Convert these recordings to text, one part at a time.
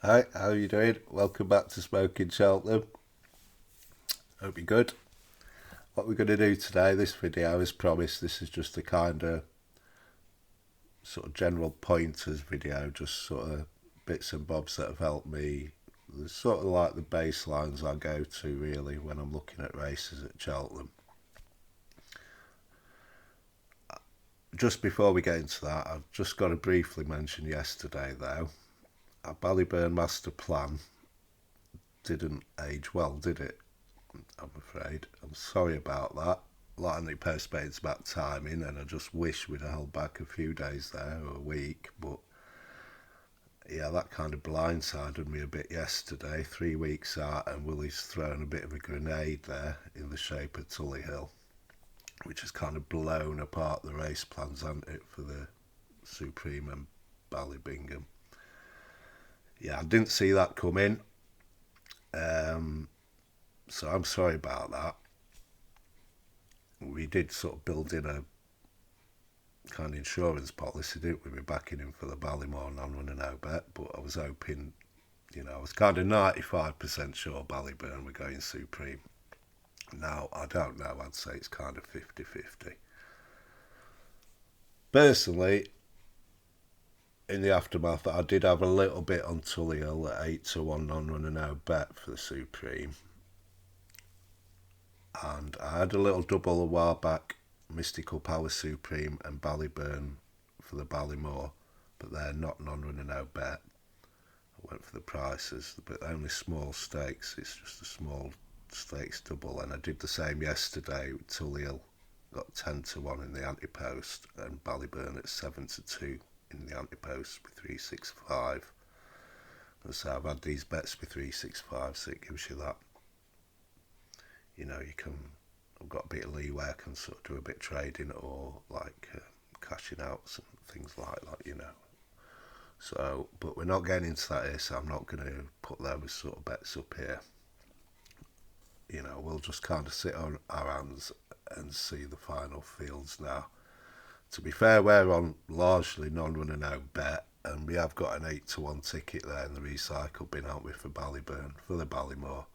Hi, how are you doing? Welcome back to Smoking Cheltenham. Hope you're good. What we're going to do today, this video, as promised, this is just a kind of sort of general pointers video, just sort of bits and bobs that have helped me. It's sort of like the baselines I go to really when I'm looking at races at Cheltenham. Just before we get into that, I've just got to briefly mention yesterday though, our Ballyburn master plan didn't age well, did it? I'm afraid. I'm sorry about that. A lot of the postpaid's about timing, and I just wish we'd held back a few days there or a week. But yeah, that kind of blindsided me a bit yesterday. 3 weeks out, and Willie's thrown a bit of a grenade there in the shape of Tully Hill, which has kind of blown apart the race plans, hasn't it, for the Supreme and Ballybingham. Yeah, I didn't see that come in, so I'm sorry about that. We did sort of build in a kind of insurance policy, didn't we? We're backing him for the Ballymore non-runner no bet, but I was hoping, I was kind of 95% sure Ballyburn were going Supreme. Now, I don't know, I'd say it's kind of 50-50. Personally, in the aftermath, I did have a little bit on Tully Hill at 8-1 non-runner no bet for the Supreme. And I had a little double a while back, Mystical Power Supreme and Ballyburn for the Ballymore, but they're not non-runner no bet. I went for the prices, but only small stakes. It's just a small stakes double, and I did the same yesterday. Tully Hill got 10-1 in the ante-post, and Ballyburn at 7-2 in the ante-post with 365. And so I've had these bets with 365, so it gives you that. You can. I've got a bit of leeway. I can sort of do a bit of trading or like cashing outs and things like that. So, but we're not getting into that here, so I'm not going to put those sort of bets up here. We'll just kind of sit on our hands and see the final fields now. To be fair, we're on largely non-runner no bet, and we have got an 8-1 ticket there in the recycle bin, aren't we, for Ballyburn, for the Ballymore.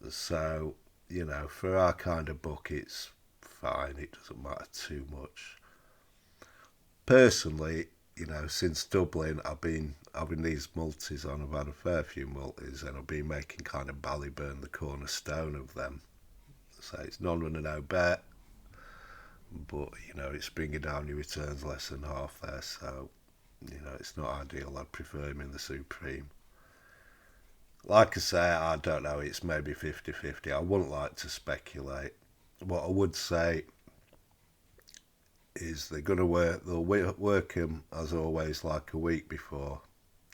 So, for our kind of book, it's fine. It doesn't matter too much. Personally, since Dublin, I've been having these multis on. I've had a fair few multis, and I've been making kind of Ballyburn the cornerstone of them. So it's non-runner no bet, but it's bringing down your returns less than half there. So it's not ideal. I'd prefer him in the Supreme. Like I say, I don't know. It's maybe 50-50. I wouldn't like to speculate. What I would say is they're going to work. They'll work him as always, like a week before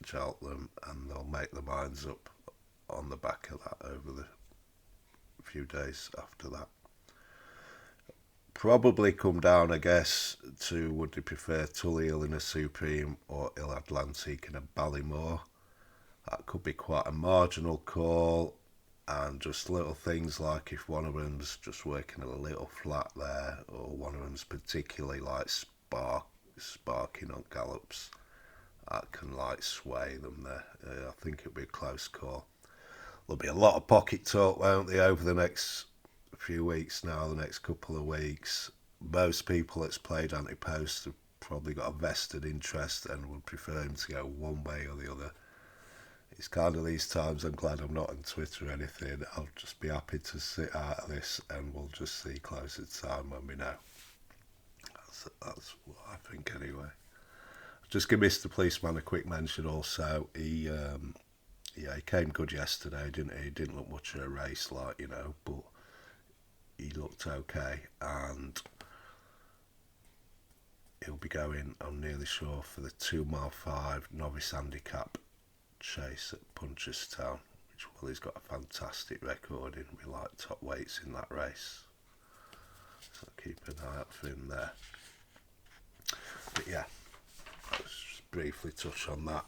Cheltenham, and they'll make their minds up on the back of that over the few days after that. Probably come down, I guess, to would they prefer Tully Hill in a Supreme or Il Atlantic in a Ballymore? That could be quite a marginal call, and just little things like if one of them's just working a little flat there, or one of them's particularly like sparking on gallops, that can like sway them there. I think it'll be a close call. There'll be a lot of pocket talk, won't they, over the next few weeks now, the next couple of weeks. Most people that's played ante-post have probably got a vested interest and would prefer him to go one way or the other. It's kind of these times I'm glad I'm not on Twitter or anything. I'll just be happy to sit out of this, and we'll just see closer to time when we know. That's what I think anyway. Just give Mr. Policeman a quick mention also. He came good yesterday, didn't he? He didn't look much of a race, but he looked okay, and he'll be going, I'm nearly sure, for the 2 mile 5 novice handicap chase at Punchestown, which Willie's got a fantastic record in. We like top weights in that race, so keep an eye out for him there. But yeah, let's just briefly touch on that,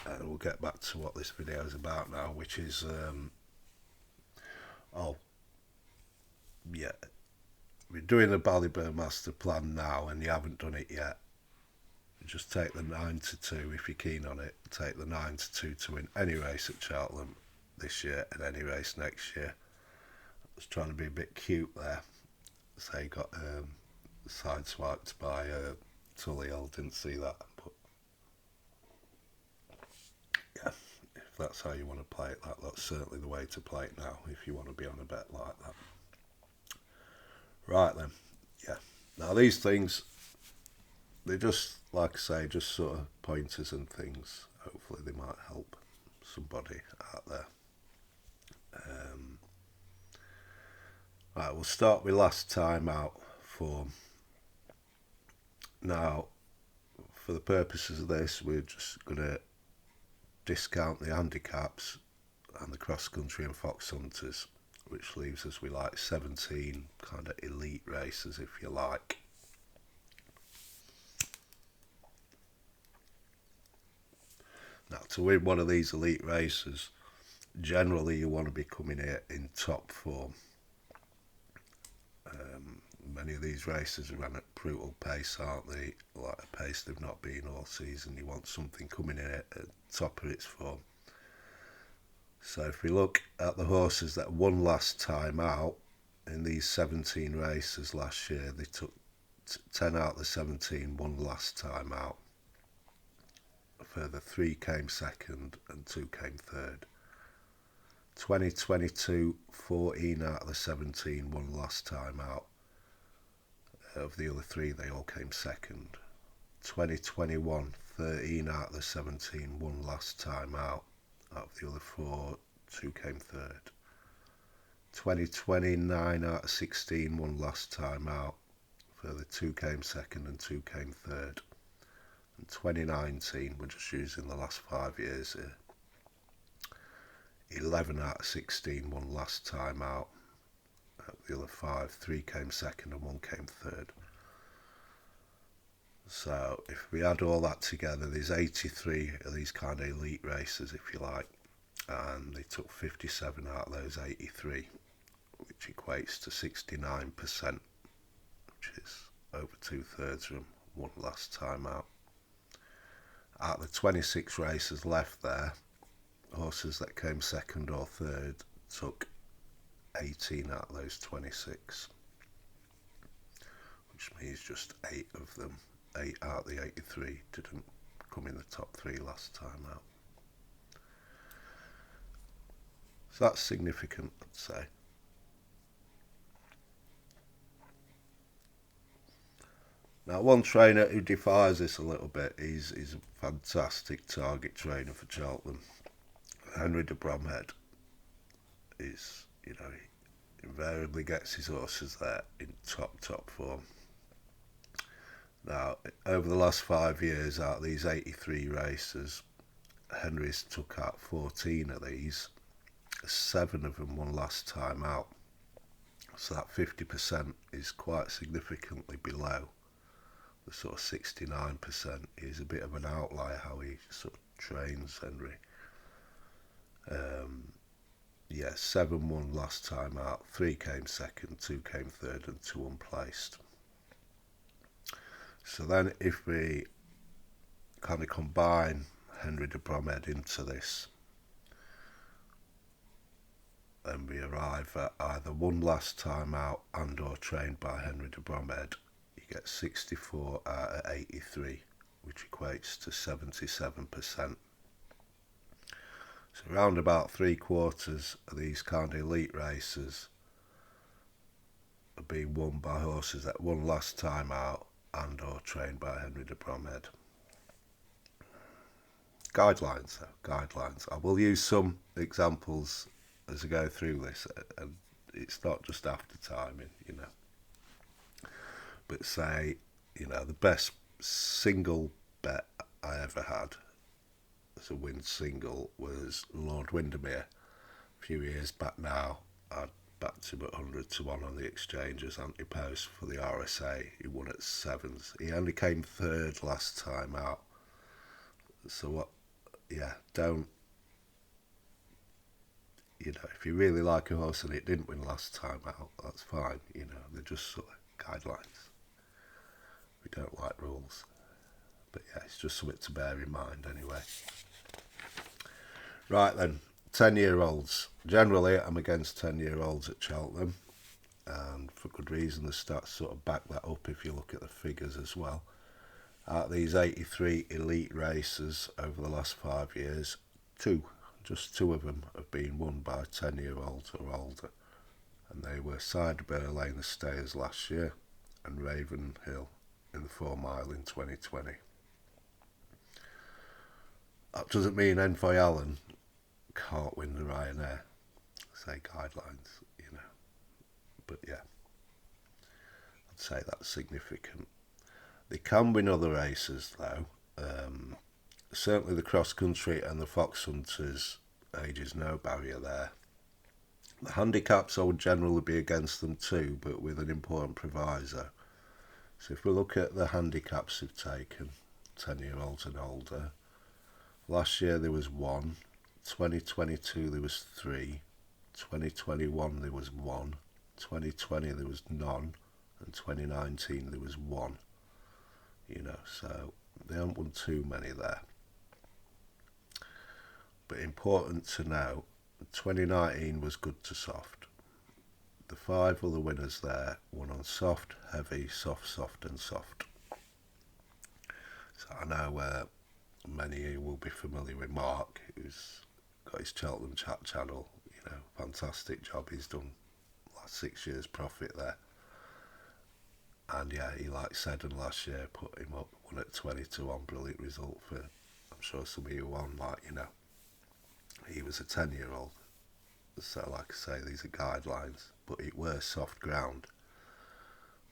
and we'll get back to what this video is about now, which is oh yeah, we're doing the Ballyburn master plan now, and you haven't done it yet. just take the 9-2 if you're keen on it. Take the 9-2 to win any race at Cheltenham this year and any race next year. I was trying to be a bit cute there. So you got sideswiped by Tulliel, didn't see that. But yeah, if that's how you want to play it, that's certainly the way to play it now, if you want to be on a bet like that. Right then, yeah. Now these things, they're just, like I say, just sort of pointers and things. Hopefully they might help somebody out there. Right, we'll start with last time out form. Now, for the purposes of this, we're just going to discount the handicaps and the cross-country and fox hunters, which leaves us with like 17 kind of elite races, if you like. Now, to win one of these elite races, generally you want to be coming here in top form. Many of these races are run at brutal pace, aren't they? Like a pace they've not been all season. You want something coming in at top of its form. So if we look at the horses that won last time out in these 17 races last year, they took 10 out of the 17 won last time out. A further 3 came second and 2 came third. 2022, 14 out of the 17 won last time out. Of the other 3, they all came second. 2021, 13 out of the 17 won last time out. Out of the other 4, 2 came third. 2020, 9 out of 16 won last time out. Further 2 came second and 2 came third. And 2019, we're just using the last 5 years here. 11 out of 16 won last time out. The other 5, 3 came second and 1 came third. So if we add all that together, there's 83 of these kind of elite races, if you like, and they took 57 out of those 83, which equates to 69%, which is over 2/3 of them won last time out. Out of the 26 races left there, horses that came second or third took 18 out of those 26, which means just 8 of them, 8 out of the 83 didn't come in the top 3 last time out. So that's significant, I'd say. Now, one trainer who defies this a little bit, he's a fantastic target trainer for Cheltenham. Henry de Bromhead is, he invariably gets his horses there in top form. Now, over the last 5 years, out of these 83 races, Henry's took out 14 of these. 7 of them won last time out. So that 50% is quite significantly below the sort of 69%. He's a bit of an outlier how he sort of trains, Henry. 7 won last time out, 3 came second, 2 came third and 2 unplaced. So then if we kind of combine Henry de Bromhead into this, then we arrive at either won last time out and or trained by Henry de Bromhead. You get 64 out of 83, which equates to 77%. So around about 3/4 of these kind of elite races are being won by horses that won last time out and or trained by Henry de Bromhead. Guidelines though, guidelines. I will use some examples as I go through this, and it's not just after timing, but say, the best single bet I ever had as a win single was Lord Windermere. A few years back now, I'd backed him at 100-1 on the exchange as ante-post for the RSA. He won at 7s. He only came third last time out. So what? Yeah, don't. If you really like a horse and it didn't win last time out, that's fine. They're just sort of guidelines. We don't like rules. But yeah, it's just something to bear in mind anyway. Right then, 10-year-olds. Generally, I'm against 10-year-olds at Cheltenham, and for good reason. The stats sort of back that up if you look at the figures as well. Out of these 83 elite races over the last 5 years, just two of them have been won by 10-year-olds or older, and they were Ciderburgh Lane the Stayers last year and Ravenhill in the 4 Mile in 2020. That doesn't mean Envoy Allen can't win the Ryanair, say guidelines, but yeah, I'd say that's significant. They can win other races though. Certainly the cross country and the fox hunters, age is no barrier there. The handicaps I would generally be against them too, but with an important proviso. So if we look at the handicaps they've taken, 10-year-olds and older, last year there was 1, 2022 there was 3, 2021 there was 1, 2020 there was none, and 2019 there was 1. So they haven't won too many there. But important to note, 2019 was good to soft. The 5 other winners there won on soft, heavy, soft, and soft. So I know many of you will be familiar with Mark, who's got his Cheltenham chat channel. Fantastic job he's done. Last 6 years profit there. And yeah, he like Seddon last year, put him up, won at 20-1, brilliant result for, I'm sure some of you won, he was a 10-year-old. So like I say, these are guidelines, but it were soft ground.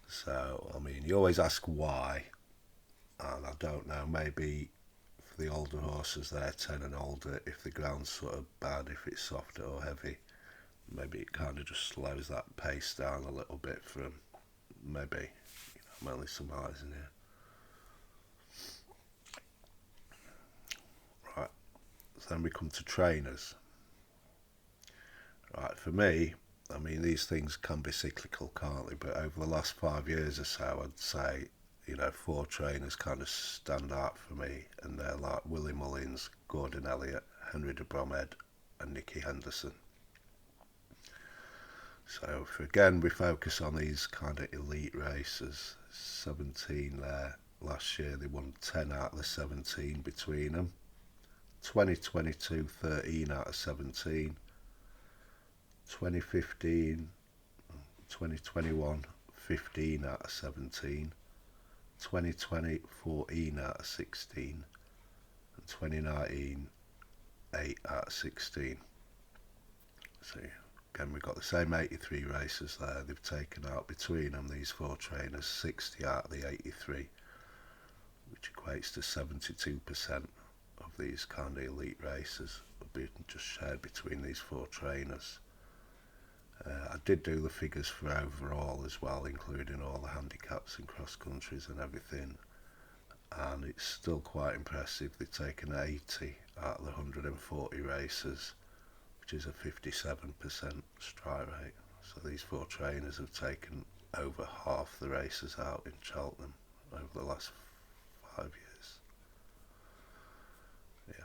So, you always ask why, and I don't know, maybe for the older horses there, 10 and older, if the ground's sort of bad, if it's softer or heavy, maybe it kind of just slows that pace down a little bit for them. Maybe. I'm only surmising here. Right, so then we come to trainers. Right, for me, these things can be cyclical, can't they? But over the last 5 years or so, I'd say, 4 trainers kind of stand out for me, and they're like Willie Mullins, Gordon Elliott, Henry de Bromhead, and Nicky Henderson. So again, we focus on these kind of elite races. 17 there. Last year they won 10 out of the 17 between them. 2022, 13 out of 17. 2015, 2021, 15 out of 17. 2020, 14 out of 16. And 2019, 8 out of 16. So again, we've got the same 83 races there. They've taken out between them, these 4 trainers, 60 out of the 83, which equates to 72% of these kind of elite races have been just shared between these 4 trainers. I did do the figures for overall as well, including all the handicaps and cross countries and everything, and it's still quite impressive. They've taken 80 out of the 140 races, which is a 57% strike rate. So these 4 trainers have taken over half the races out in Cheltenham over the last 5 years. Yeah.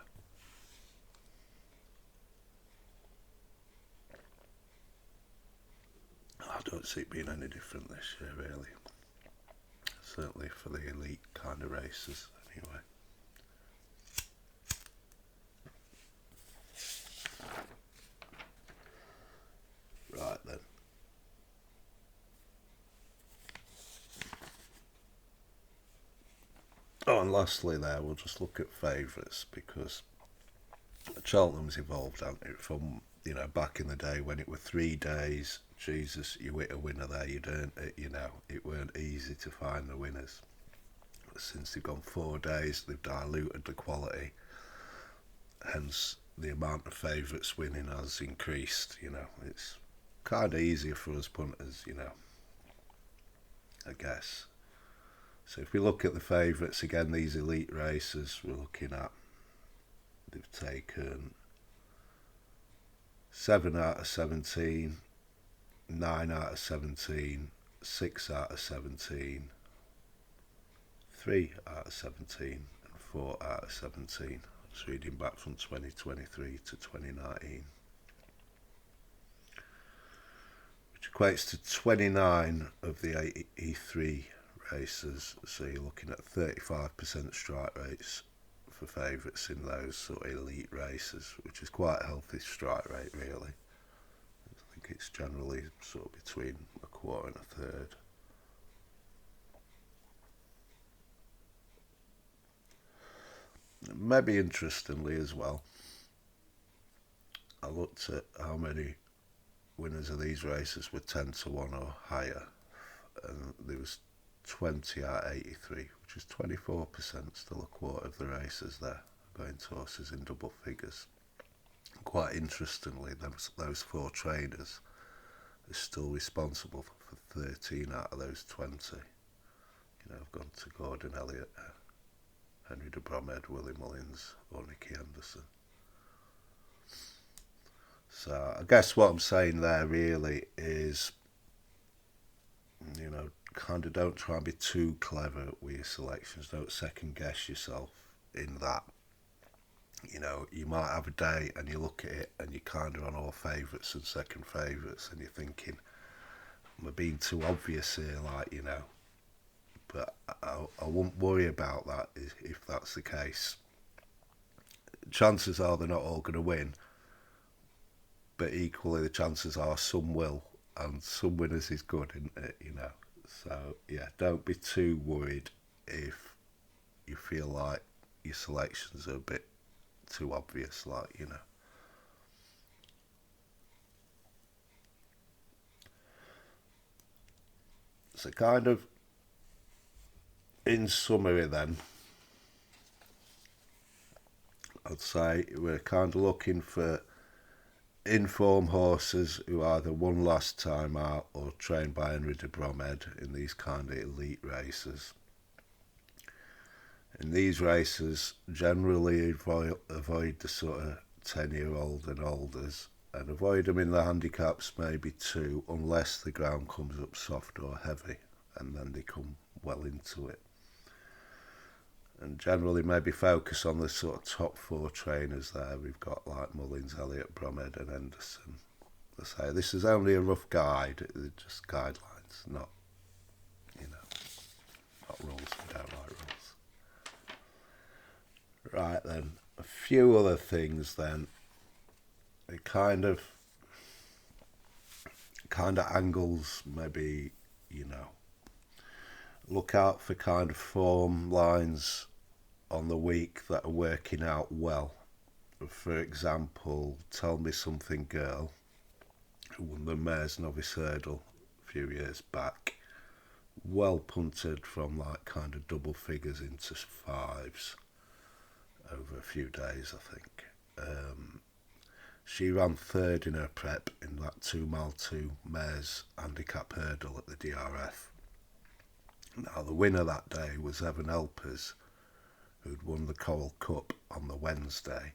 I don't see it being any different this year, really. Certainly for the elite kind of races, anyway. Right then. Oh, and lastly there, we'll just look at favourites, because Cheltenham's evolved, hasn't it, from, back in the day when it were 3 days, Jesus, you hit a winner there, you'd earned it, it weren't easy to find the winners. Since they've gone 4 days, they've diluted the quality, hence the amount of favourites winning has increased. It's kind of easier for us punters, I guess. So if we look at the favourites again, these elite races we're looking at, they've taken 7 out of 17, 9 out of 17, 6 out of 17, 3 out of 17 and 4 out of 17. It's reading back from 2023 to 2019, which equates to 29 of the 83 races. So you're looking at 35% strike rates for favourites in those sort of elite races, which is quite a healthy strike rate, really. I think it's generally sort of between a quarter and a third. Maybe interestingly as well, I looked at how many winners of these races were 10 to 1 or higher, and there was 20 out of 83, which is 24%, still a quarter of the races there going to horses in double figures. Quite interestingly, those 4 trainers are still responsible for 13 out of those 20. You know, I've gone to Gordon Elliott, Henry de Bromhead, Willie Mullins, or Nicky Henderson. So I guess what I'm saying there really is, you know, kind of don't try and be too clever with your selections. Don't second guess yourself in that. You know, you might have a day and you look at it and you're kind of on all favourites and second favourites and you're thinking, am I being too obvious here, like, you know. But I won't worry about that if that's the case. Chances are they're not all going to win, but equally the chances are some will, and some winners is good, isn't it, you know. So, yeah, don't be too worried if you feel like your selections are a bit too obvious, like, you know. So kind of in summary then, I'd say we're kind of looking for informed horses who either won last time out or trained by Henry de Bromhead in these kind of elite races. In these races, generally avoid the sort of 10-year-old and olders, and avoid them in the handicaps maybe 2, unless the ground comes up soft or heavy, and then they come well into it. And generally maybe focus on the sort of top 4 trainers there. We've got like Mullins, Elliott, Bromhead and Henderson. I say this is only a rough guide, they're just guidelines, not, you know, not rules. We don't like rules. Right then, a few other things then. It kind of angles, maybe, you know, look out for kind of form lines on the week that are working out well. For example, Tell Me Something Girl, who won the Mares Novice Hurdle a few years back, well punted from like kind of double figures into 5s over a few days, I think. She ran 3rd in her prep in that 2 mile 2 Mares handicap hurdle at the DRF. Now the winner that day was Evan Elpers, who'd won the Coral Cup on the Wednesday.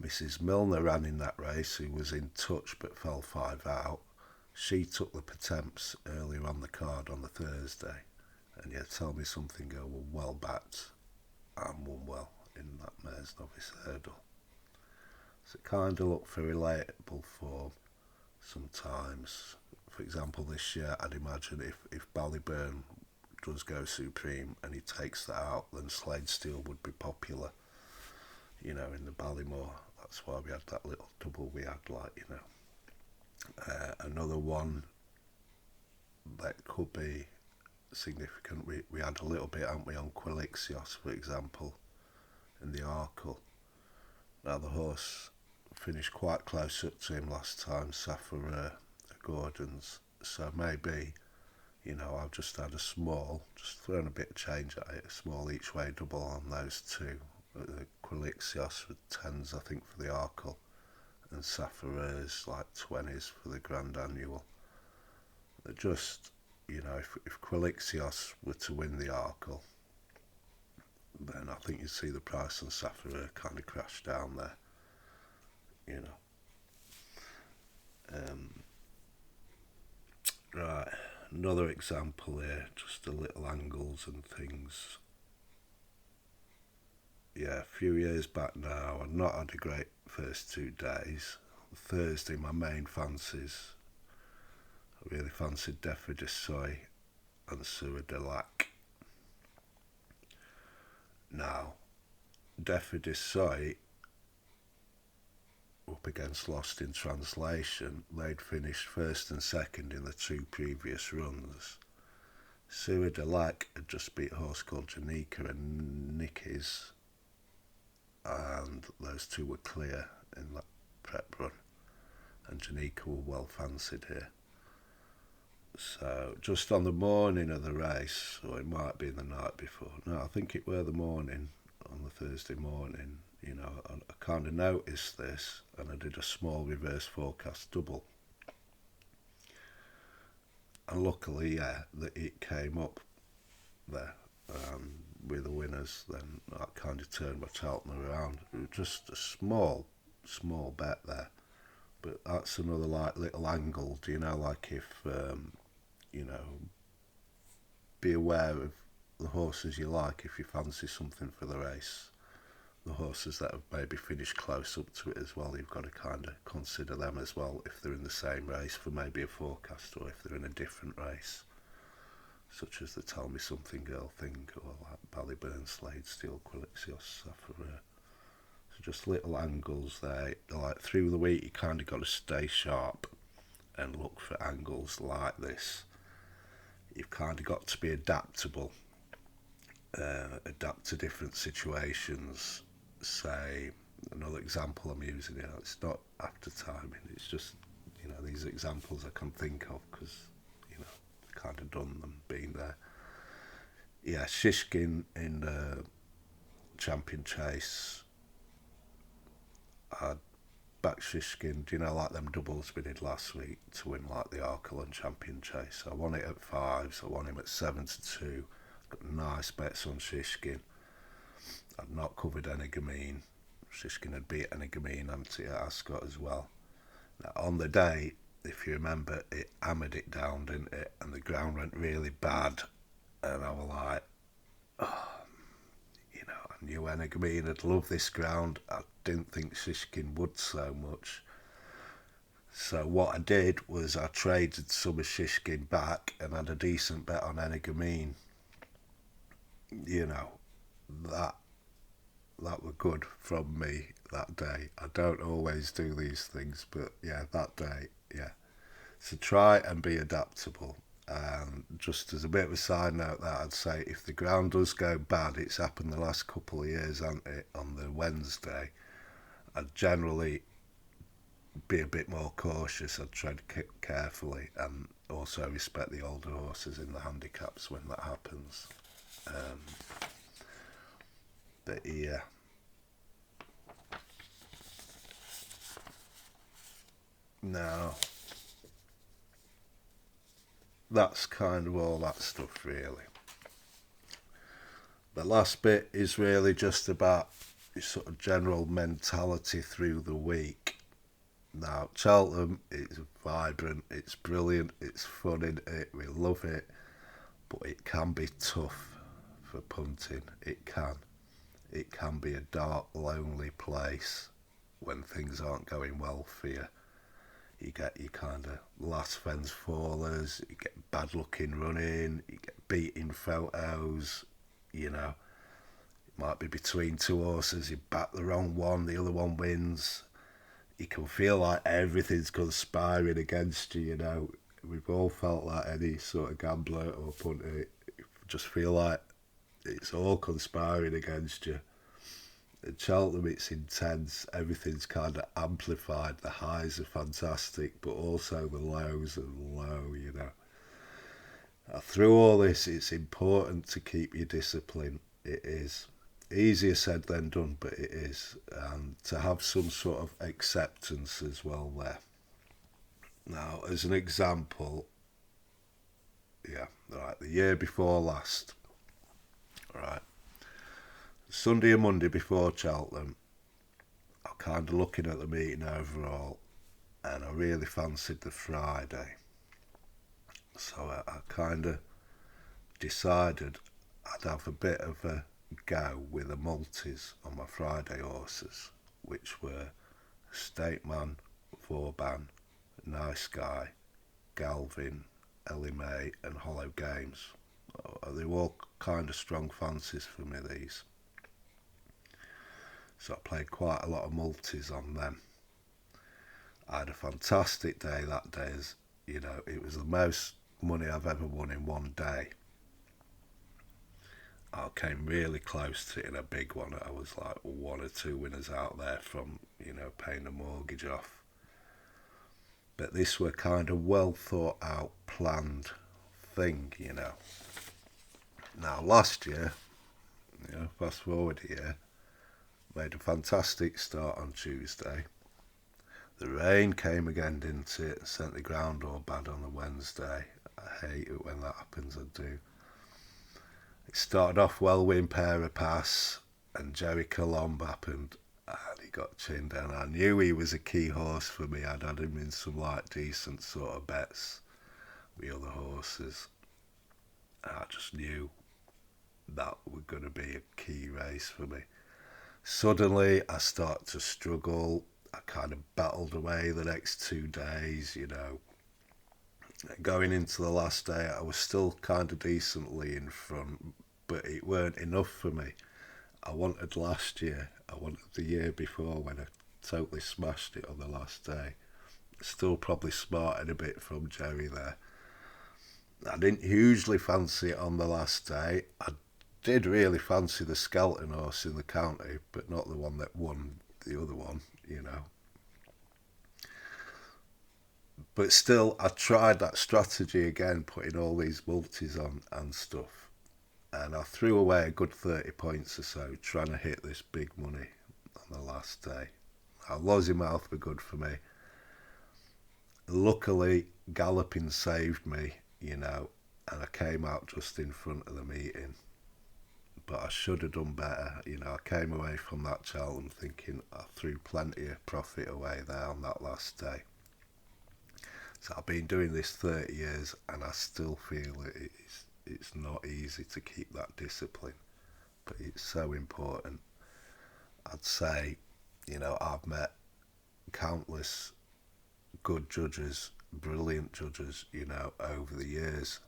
Mrs Milner ran in that race, who was in touch but fell 5 out. She took the Potemps earlier on the card on the Thursday, and yeah, Tell Me Something Girl were well backed and won well in that Mares Novice Hurdle. So kind of look for relatable form sometimes. For example, this year I'd imagine if Ballyburn does go supreme and he takes that out, then Slade Steel would be popular, you know, in the Ballymore. That's why we had that little double we had, like, you know. Another one that could be significant, we had a little bit, haven't we, on Quilixios, for example, in the Arkle. Now the horse finished quite close up to him last time, Saffron Gordon's, so maybe, you know, I've just had just thrown a bit of change at it, a small each way double on those 2. The Quilixios with 10s, I think, for the Arkle, and Saffron's like 20s for the Grand Annual. They're just, you know, if Quilixios were to win the Arkle, then I think you'd see the price on Saffron kind of crash down there, you know. Right, Another example here, just the little angles and things. Yeah, a few years back now, I've not had a great first 2 days. Thursday, my main fancies, I really fancied Defa de Soy and Sewer de Lac. Now, Defa de Soy, up against Lost in Translation, they'd finished first and second in the 2 previous runs. Sewer de Lac had just beat a horse called Janika and Nicky's, and those 2 were clear in that prep run, and Janika were well fancied here. So just on the morning of the race, or it might be the night before, no, I think it were the morning, on the Thursday morning, I kind of noticed this, and I did a small reverse forecast double. And luckily, yeah, that it came up there with the winners. Then that kind of turned my Cheltenham around. It was just a small bet there, but that's another like little angle. Like if be aware of the horses you like if you fancy something for the race. The horses that have maybe finished close up to it as well, you've got to kind of consider them as well if they're in the same race for maybe a forecast, or if they're in a different race, such as the Tell Me Something Girl thing, or like Ballyburn, Slade, Steel, Quilixios, Saffron. So just little angles there. Like through the week, you kind of got to stay sharp and look for angles like this. You've kind of got to be adaptable, adapt to different situations. Say, another example I'm using here, it's not after timing, it's just, these examples I can think of because, I've kind of done them, been there. Yeah, Shishkin in the Champion Chase, I'd back Shishkin, like them doubles we did last week to win like the Arkaland Champion Chase. I won it at 5s, I won him at 7-2, got nice bets on Shishkin. I'd not covered Energamine. Shishkin had beat Energamine at Ascot as well. Now, on the day, if you remember, it hammered it down, didn't it? And the ground went really bad. And I was like, I knew Energamine had loved this ground. I didn't think Shishkin would so much. So what I did was I traded some of Shishkin back and had a decent bet on Energamine. That were good from me that day. I don't always do these things, but yeah, that day, yeah. So try and be adaptable. And just as a bit of a side note, that I'd say if the ground does go bad, it's happened the last couple of years, hasn't it? On the Wednesday, I'd generally be a bit more cautious. I'd tread carefully and also respect the older horses in the handicaps when that happens. But yeah. Now, that's kind of all that stuff really. The last bit is really just about sort of general mentality through the week. Now, Cheltenham is vibrant, it's brilliant, it's fun in it, we love it, but it can be tough for punting. It can be a dark, lonely place when things aren't going well for you. You get your kind of last fence fallers, you get bad looking running, you get beating photos, It might be between 2 horses, you back the wrong one, the other one wins. You can feel like everything's conspiring against you, We've all felt like any sort of gambler or punter. You just feel like it's all conspiring against you. At Cheltenham, it's intense. Everything's kind of amplified. The highs are fantastic, but also the lows are low, Through all this, it's important to keep your discipline. It is. Easier said than done, but it is. And to have some sort of acceptance as well there. Now, as an example, the year before last, Sunday and Monday before Cheltenham, I'm kind of looking at the meeting overall, and I really fancied the Friday. So I kind of decided I'd have a bit of a go with the multis on my Friday horses, which were State Man, Vauban, Nice Guy, Galvin, Ellie May, and Hollow Games. They were all kind of strong fancies for me, these. So I played quite a lot of multis on them. I had a fantastic day that day. As you know, it was the most money I've ever won in one day. I came really close to hitting a big one. I was like one or two winners out there from, paying the mortgage off. But this were kind of well thought out, planned thing. Now last year, fast forward a year, made a fantastic start on Tuesday. The rain came again, didn't it? Sent the ground all bad on the Wednesday. I hate it when that happens, I do. It started off well with Impera Pass, and Jerry Colomb happened, and he got chinned down. I knew he was a key horse for me. I'd had him in some decent sort of bets with other horses. I just knew that was going to be a key race for me. Suddenly, I started to struggle. I kind of battled away the next 2 days, Going into the last day, I was still kind of decently in front, but it weren't enough for me. I wanted last year. I wanted the year before when I totally smashed it on the last day. Still probably smarting a bit from Jerry there. I didn't hugely fancy it on the last day. I did really fancy the Skelton horse in the county, but not the one that won the other one, But still, I tried that strategy again, putting all these multis on and stuff. And I threw away a good 30 points or so, trying to hit this big money on the last day. Now, Lossiemouth were good for me. Luckily, Galloping saved me, and I came out just in front of the meeting. But I should have done better. I came away from that Cheltenham thinking I threw plenty of profit away there on that last day. So I've been doing this 30 years and I still feel it's not easy to keep that discipline. But it's so important. I'd say, I've met countless good judges, brilliant judges, over the years.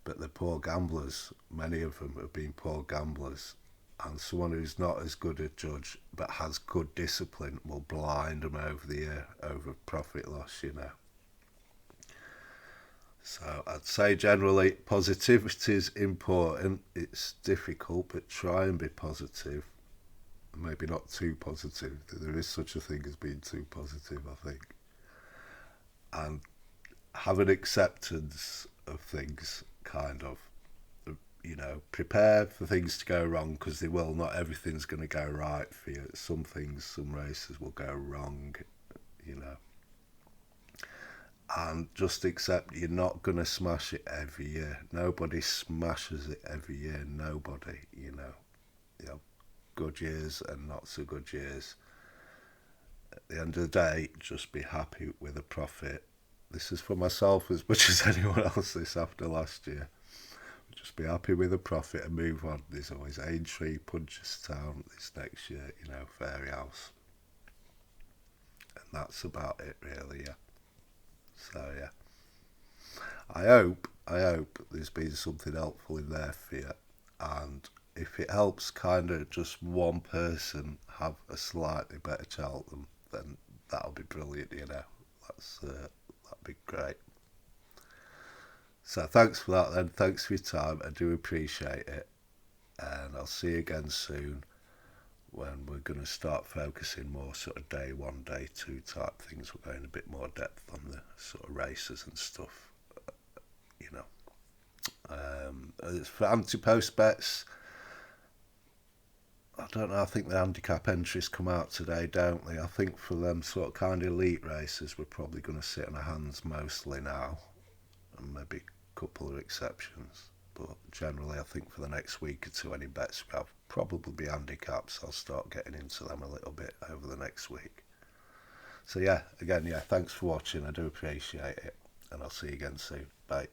But they're poor gamblers. Many of them have been poor gamblers. And someone who's not as good a judge but has good discipline will blind them over the year, over profit loss, So I'd say generally positivity is important. It's difficult, but try and be positive. Maybe not too positive. There is such a thing as being too positive, I think. And have an acceptance of things, kind of. Prepare for things to go wrong, because they will. Not everything's going to go right for you. Some things, some races will go wrong, And just accept you're not going to smash it every year. Nobody smashes it every year. Nobody, You have good years and not so good years. At the end of the day, just be happy with the profit. This is for myself as much as anyone else, this after last year. Just be happy with the profit and move on. There's always Aintree, Punchestown this next year, Fairy House. And that's about it, really, yeah. So, yeah. I hope there's been something helpful in there for you. And if it helps kind of just one person have a slightly better Cheltenham, then that'll be brilliant, that'd be great. So thanks for that then. Thanks for your time. I do appreciate it. And I'll see you again soon when we're going to start focusing more sort of day 1, day 2 type things. We're going a bit more depth on the sort of races and stuff, As for ante-post bets, I don't know, I think the handicap entries come out today, don't they? I think for them sort of kind of elite races, we're probably going to sit on our hands mostly now, and maybe a couple of exceptions. But generally, I think for the next week or two, any bets we have probably be handicaps. I'll start getting into them a little bit over the next week. So yeah, again, thanks for watching. I do appreciate it, and I'll see you again soon. Bye.